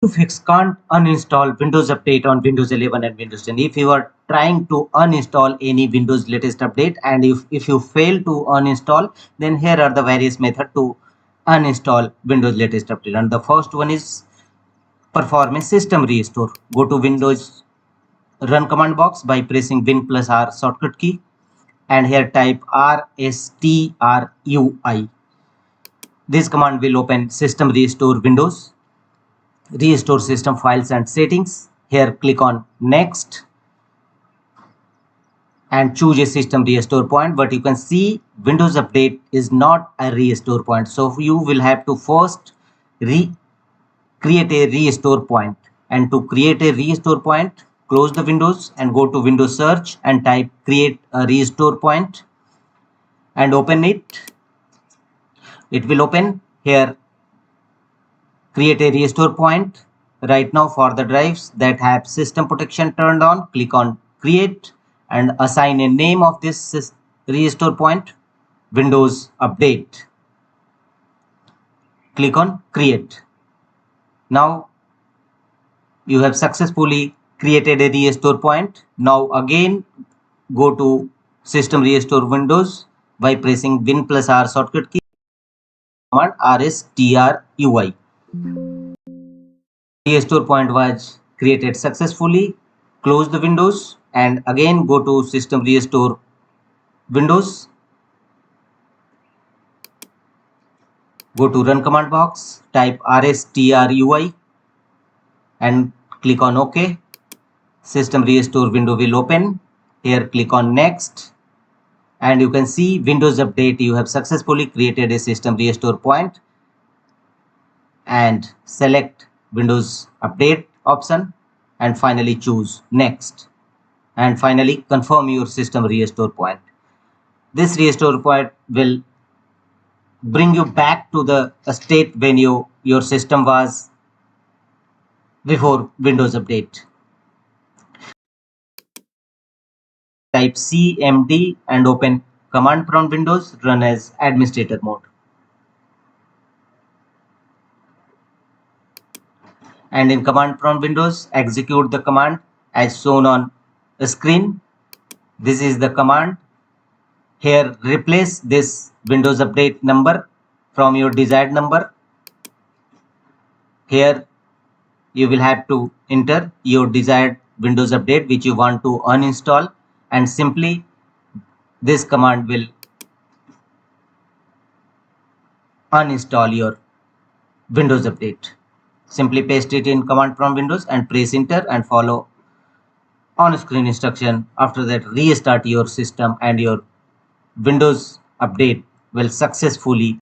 to fix can't uninstall Windows Update on Windows 11 and Windows 10. If you are trying to uninstall any Windows latest update, and if you fail to uninstall, then here are the various methods to uninstall Windows latest update. And the first one is perform a system restore. Go to Windows run command box by pressing Win plus R shortcut key, and here type RSTRUI. This command will open system restore Windows, restore system files and settings. Here click on next and choose a system restore point, but you can see Windows update is not a restore point, so you will have to first create a restore point. And to create a restore point, close the windows and go to Windows search and type create a restore point and open it. It will open. Here create a restore point. Right now, for the drives that have system protection turned on, click on create and assign a name of this restore point, Windows update. Click on create. Now you have successfully created a restore point. Now again go to system restore Windows by pressing Win plus R shortcut key, command RSTRUI. Restore point was created successfully. Close the windows and again go to system restore Windows. Go to run command box, type RSTRUI and click on OK. System restore window will open. Here click on next and you can see Windows update. You have successfully created a system restore point, and select Windows update option and finally choose next and finally confirm your system restore point. This restore point will bring you back to the state when your system was before Windows update. Type CMD and open command prompt Windows, run as administrator mode. And in command prompt Windows, execute the command as shown on the screen. This is the command. Here replace this Windows update number from your desired number. Here you will have to enter your desired Windows update which you want to uninstall, and simply this command will uninstall your Windows update. Simply paste it in command prompt Windows and press enter and follow on screen instruction. After that, restart your system and your Windows update will successfully